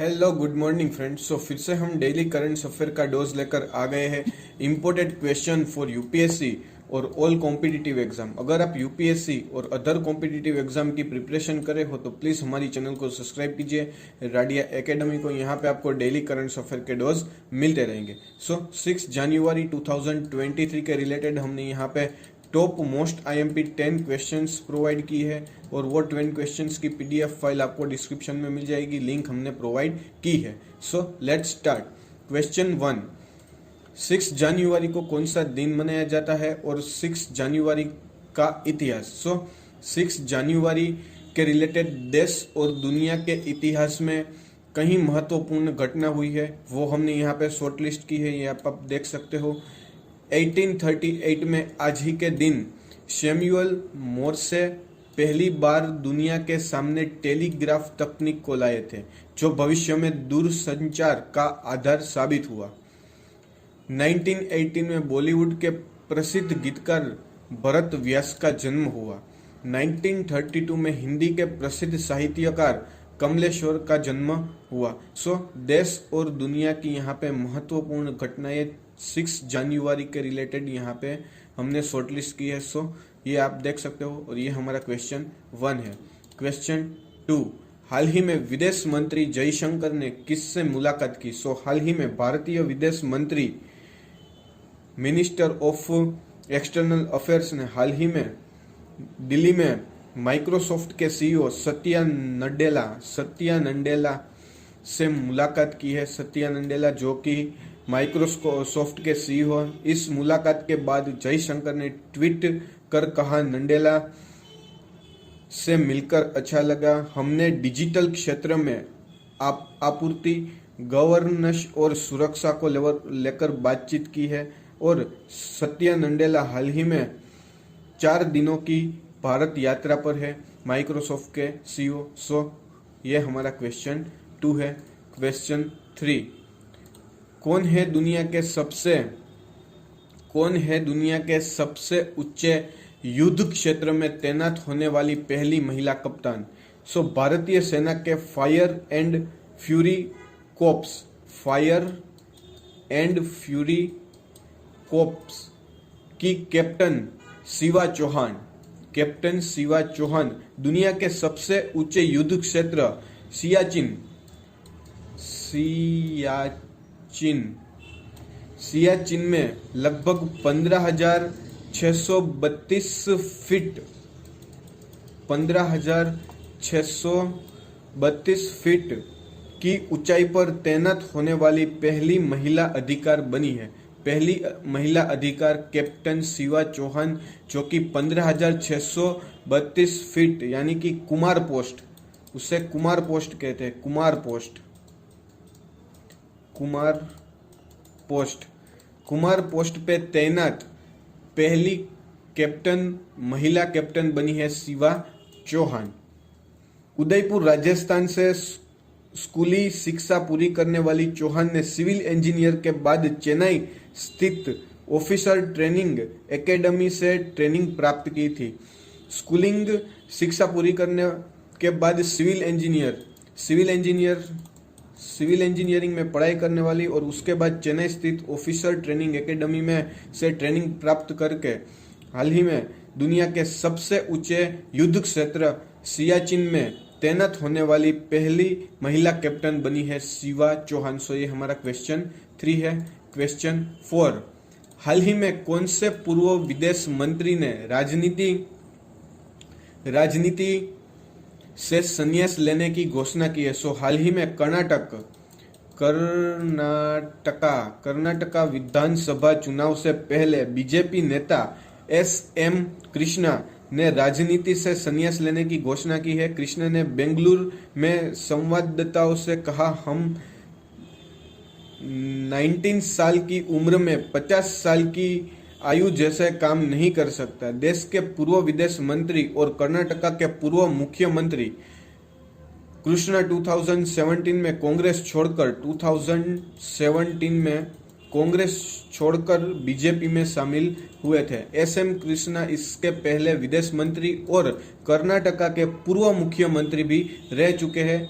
Hello good morning friends. फिर से हम डेली करंट अफेयर का डोज लेकर आ गए हैं। इम्पोर्टेंट क्वेश्चन फॉर यूपीएससी और ऑल कॉम्पिटिटिव एग्जाम। अगर आप यूपीएससी और अदर कॉम्पिटिटिव एग्जाम की प्रिपरेशन करे हो तो प्लीज हमारी चैनल को सब्सक्राइब कीजिए, राडिया एकेडमी को। यहाँ पे आपको डेली करंट अफेयर के डोज मिलते रहेंगे। 6 जनवरी 2023 के रिलेटेड हमने यहाँ पे top most IMP 10 questions provide की है और वो 10 क्वेश्चंस की पीडीएफ फाइल आपको डिस्क्रिप्शन में मिल जाएगी, लिंक हमने प्रोवाइड की है। So let's start. क्वेश्चन 1, 6 जनवरी को कौन सा दिन मनाया जाता है और 6 जनवरी का इतिहास। 6 जनवरी के रिलेटेड देश और दुनिया के इतिहास में कहीं महत्वपूर्ण घटना हुई है वो हमने यहाँ पे शॉर्टलिस्ट की है, ये आप देख सकते हो। 1838 में आज ही के दिन सैमुअल मोर्से पहली बार दुनिया के सामने टेलीग्राफ तकनीक को लाए थे, जो भविष्य में दूरसंचार का आधार साबित हुआ। 1918 में बॉलीवुड के प्रसिद्ध गीतकार भरत व्यास का जन्म हुआ। 1932 में हिंदी के प्रसिद्ध साहित्यकार कमलेश्वर का जन्म हुआ। देश और दुनिया की यहाँ पे महत्वपूर्ण घटनाएं 6 जनवरी के रिलेटेड यहाँ पे हमने शॉर्टलिस्ट की है। ये आप देख सकते हो और ये हमारा क्वेश्चन 1 है। क्वेश्चन 2, हाल ही में विदेश मंत्री जयशंकर ने किससे मुलाकात की। हाल ही में भारतीय विदेश मंत्री मिनिस्टर ऑफ एक्सटर्नल अफेयर्स ने हाल ही में दिल्ली में माइक्रोसॉफ्ट के सीईओ सत्या नडेला से मुलाकात की है। सत्या नडेला जो कि माइक्रोसॉफ्ट के सीईओ। इस मुलाकात के बाद जयशंकर ने ट्वीट कर कहा, नडेला से मिलकर अच्छा लगा। हमने डिजिटल क्षेत्र में आपूर्ति, गवर्नेंस और सुरक्षा को लेकर बातचीत की है। और सत्या नडेला हाल ही में 4 दिनों की भारत यात्रा पर है, माइक्रोसॉफ्ट के सीईओ। ये हमारा क्वेश्चन 2 है। क्वेश्चन 3, कौन है दुनिया के सबसे ऊंचे युद्ध क्षेत्र में तैनात होने वाली पहली महिला कप्तान। भारतीय सेना के फायर एंड फ्यूरी कोप्स की कैप्टन शिवा चौहान दुनिया के सबसे ऊंचे युद्ध क्षेत्र सियाचिन में लगभग 15,632 फीट की ऊंचाई पर तैनात होने वाली पहली महिला अधिकारी बनी है। पहली महिला अधिकारी कैप्टन शिवा चौहान, जो कि 15,632 फीट यानी कि कुमार पोस्ट, उसे कुमार पोस्ट कहते हैं। कुमार पोस्ट पे तैनात पहली महिला कैप्टन बनी है शिवा चौहान। उदयपुर राजस्थान से स्कूली शिक्षा पूरी करने वाली चौहान ने सिविल इंजीनियर के बाद चेन्नई स्थित ऑफिसर ट्रेनिंग एकेडमी से ट्रेनिंग प्राप्त की थी। स्कूलिंग शिक्षा पूरी करने के बाद सिविल इंजीनियरिंग में पढ़ाई करने वाली और उसके बाद चेन्नई स्थित ऑफिसर ट्रेनिंग एकेडमी में से ट्रेनिंग प्राप्त करके हाल ही में दुनिया के सबसे ऊंचे युद्ध क्षेत्र सियाचिन में तैनात होने वाली पहली महिला कैप्टन बनी है शिवा चौहान। ये हमारा क्वेश्चन 3 है। क्वेश्चन 4, हाल ही में कौन से पूर्व विदेश मंत्री ने राजनीति से संन्यास लेने की घोषणा की है। हाल ही में कर्नाटका विधानसभा चुनाव से पहले बीजेपी नेता SM कृष्णा ने राजनीति से संन्यास लेने की घोषणा की है। कृष्णा ने बेंगलुरु में संवाददाताओं से कहा, हम 19 साल की उम्र में 50 साल की आयु जैसे काम नहीं कर सकता। देश के पूर्व विदेश मंत्री और कर्नाटका के पूर्व मुख्यमंत्री कृष्णा 2017 में कांग्रेस छोड़कर बीजेपी में शामिल हुए थे। SM कृष्णा इसके पहले विदेश मंत्री और कर्नाटका के पूर्व मुख्यमंत्री भी रह चुके हैं।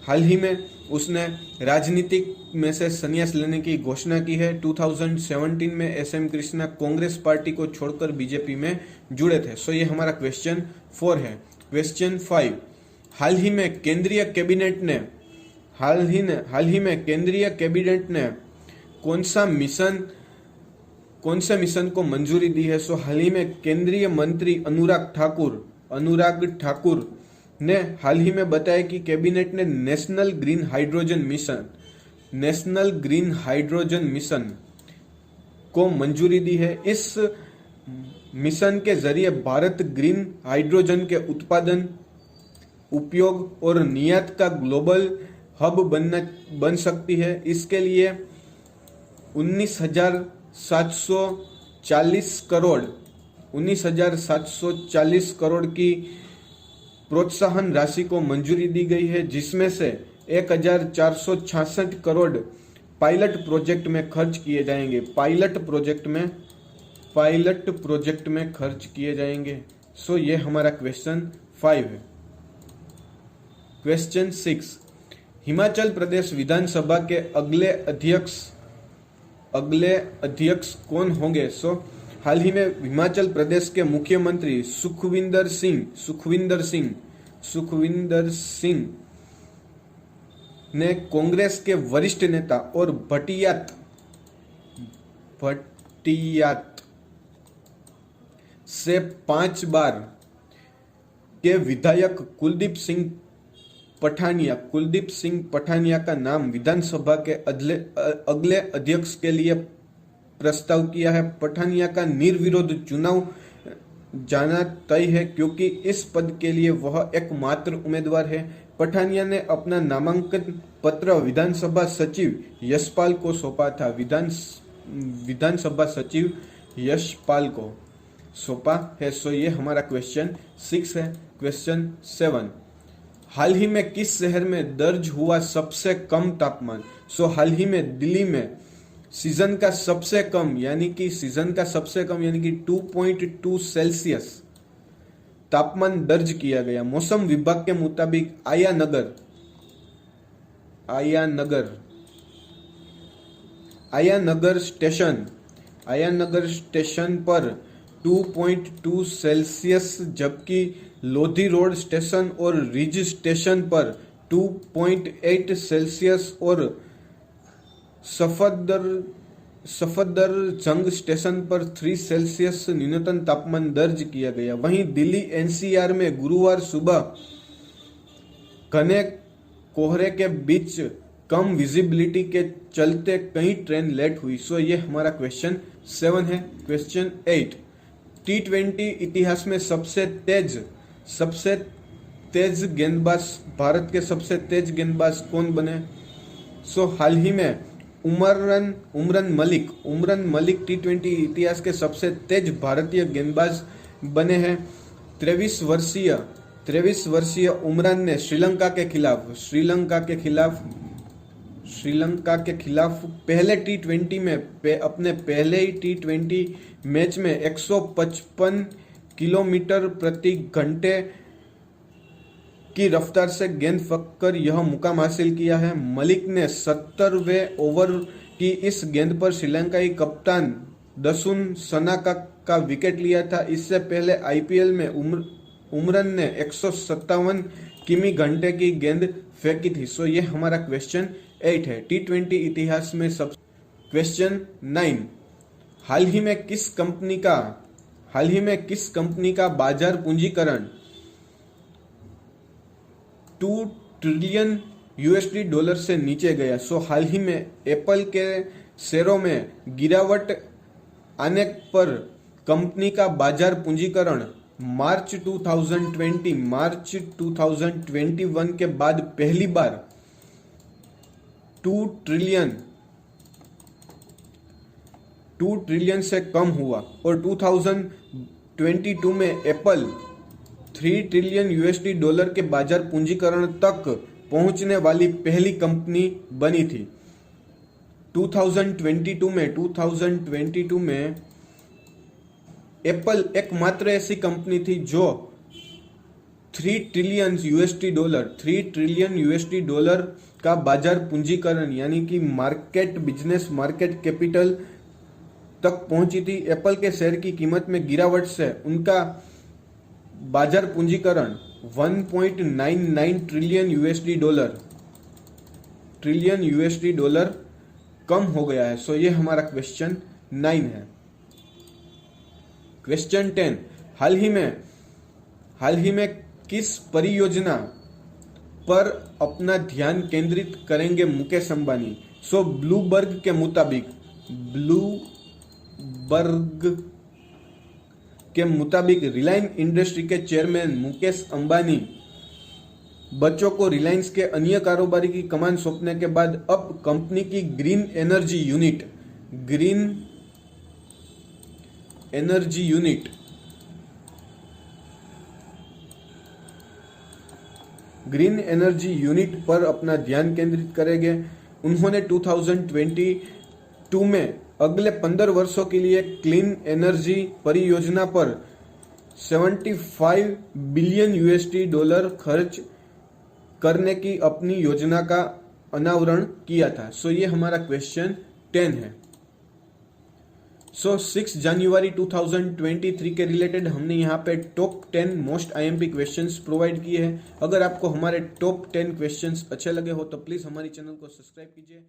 हाल ही में उसने राजनीतिक में से संन्यास लेने की घोषणा की है। 2017 में एसएम कृष्णा कांग्रेस पार्टी को छोड़कर बीजेपी में जुड़े थे। सो ये हमारा क्वेश्चन 4 है। क्वेश्चन 5, हाल ही में केंद्रीय कैबिनेट ने कौन से मिशन को मंजूरी दी है? सो हाल ही में केंद्रीय मंत्री अनुराग ठाकुर ने हाल ही में बताया कि कैबिनेट ने नेशनल ग्रीन हाइड्रोजन मिशन को मंजूरी दी है। इस मिशन के जरिए भारत ग्रीन हाइड्रोजन के उत्पादन, उपयोग और निर्यात का ग्लोबल हब बन सकती है। इसके लिए 19,740 करोड़ की प्रोत्साहन राशि को मंजूरी दी गई है, जिसमें से 1,466 करोड़ पायलट प्रोजेक्ट में खर्च किए जाएंगे। पायलट प्रोजेक्ट में खर्च किए जाएंगे। सो ये हमारा क्वेश्चन 5 है। क्वेश्चन 6, हिमाचल प्रदेश विधानसभा के अगले अध्यक्ष कौन होंगे? सो हाल ही में हिमाचल प्रदेश के मुख्यमंत्री सुखविंदर सिंह ने कांग्रेस के वरिष्ठ नेता और भटियात से 5 बार के विधायक कुलदीप सिंह पठानिया का नाम विधानसभा के अगले अध्यक्ष के लिए प्रस्ताव किया है। पठानिया का निर्विरोध चुनाव जाना तय है, क्योंकि इस पद के लिए वह एकमात्र उम्मीदवार है। पठानिया ने अपना नामांकन पत्र विधानसभा सचिव यशपाल को सौंपा था। विधानसभा सचिव यशपाल को सौंपा है। सो ये हमारा क्वेश्चन 6 है। क्वेश्चन 7, हाल ही में किस शहर में दर्ज हुआ सबसे कम तापमान? सो हाल ही में दिल्ली में सीजन का सबसे कम यानी कि 2.2 सेल्सियस तापमान दर्ज किया गया। मौसम विभाग के मुताबिक आयानगर स्टेशन पर 2.2 सेल्सियस, जबकि लोधी रोड स्टेशन और रिज स्टेशन पर 2.8 सेल्सियस और सफदरजंग स्टेशन पर 3 सेल्सियस न्यूनतम तापमान दर्ज किया गया। वहीं दिल्ली एनसीआर में गुरुवार सुबह घने कोहरे के बीच कम विजिबिलिटी के चलते कई ट्रेन लेट हुई। सो ये हमारा क्वेश्चन 7 है। क्वेश्चन 8, T20 इतिहास में सबसे तेज गेंदबाज, भारत के सबसे तेज गेंदबाज कौन बने? सो हाल ही में उमरन मलिक T20 इतिहास के सबसे तेज भारतीय गेंदबाज बने हैं। 23 वर्षीय उमरान ने श्रीलंका के खिलाफ पहले T20 में अपने पहले ही T20 मैच में 155 किलोमीटर प्रति घंटे की रफ्तार से गेंद फेंककर यह मुकाम हासिल किया है। मलिक ने 70वें ओवर की इस गेंद पर श्रीलंकाई कप्तान दसुन सनाका का विकेट लिया था। इससे पहले आईपीएल में उमरन ने 157 किमी घंटे की गेंद फेंकी थी। सो ये हमारा क्वेश्चन 8 है। T20 इतिहास में सब। क्वेश्चन 9, हाल ही में किस कंपनी का बाजार पूंजीकरण $2 ट्रिलियन से नीचे गया? सो हाल ही में एप्पल के शेयरों में गिरावट आने पर कंपनी का बाजार पूंजीकरण मार्च 2021 के बाद पहली बार 2 ट्रिलियन से कम हुआ और 2022 में एप्पल $3 ट्रिलियन के बाजार पूंजीकरण तक पहुंचने वाली पहली कंपनी बनी थी। 2022 में एप्पल एकमात्र ऐसी कंपनी थी जो $3 ट्रिलियन का का बाजार पूंजीकरण यानी कि मार्केट बिजनेस मार्केट कैपिटल तक पहुंची थी। एप्पल के शेयर की कीमत में गिरावट से उनका बाजार पूंजीकरण 1.99 ट्रिलियन यूएसडी डॉलर कम हो गया है। सो ये हमारा क्वेश्चन 9 है। क्वेश्चन 10, हाल ही में किस परियोजना पर अपना ध्यान केंद्रित करेंगे मुकेश अंबानी? सो ब्लूबर्ग के मुताबिक रिलायंस इंडस्ट्री के चेयरमैन मुकेश अंबानी बच्चों को रिलायंस के अन्य कारोबारी की कमान सौंपने के बाद अब कंपनी की ग्रीन एनर्जी यूनिट पर अपना ध्यान केंद्रित करेंगे। उन्होंने 2022 में अगले 15 वर्षों के लिए क्लीन एनर्जी परियोजना पर 75 बिलियन यूएसडी डॉलर खर्च करने की अपनी योजना का अनावरण किया था। सो ये हमारा क्वेश्चन 10 है। सो 6 जनवरी 2023 के रिलेटेड हमने यहाँ पे top 10 most IMP questions provide किए हैं। अगर आपको हमारे टॉप 10 क्वेश्चंस अच्छे लगे हो तो प्लीज हमारे चैनल को सब्सक्राइब कीजिए।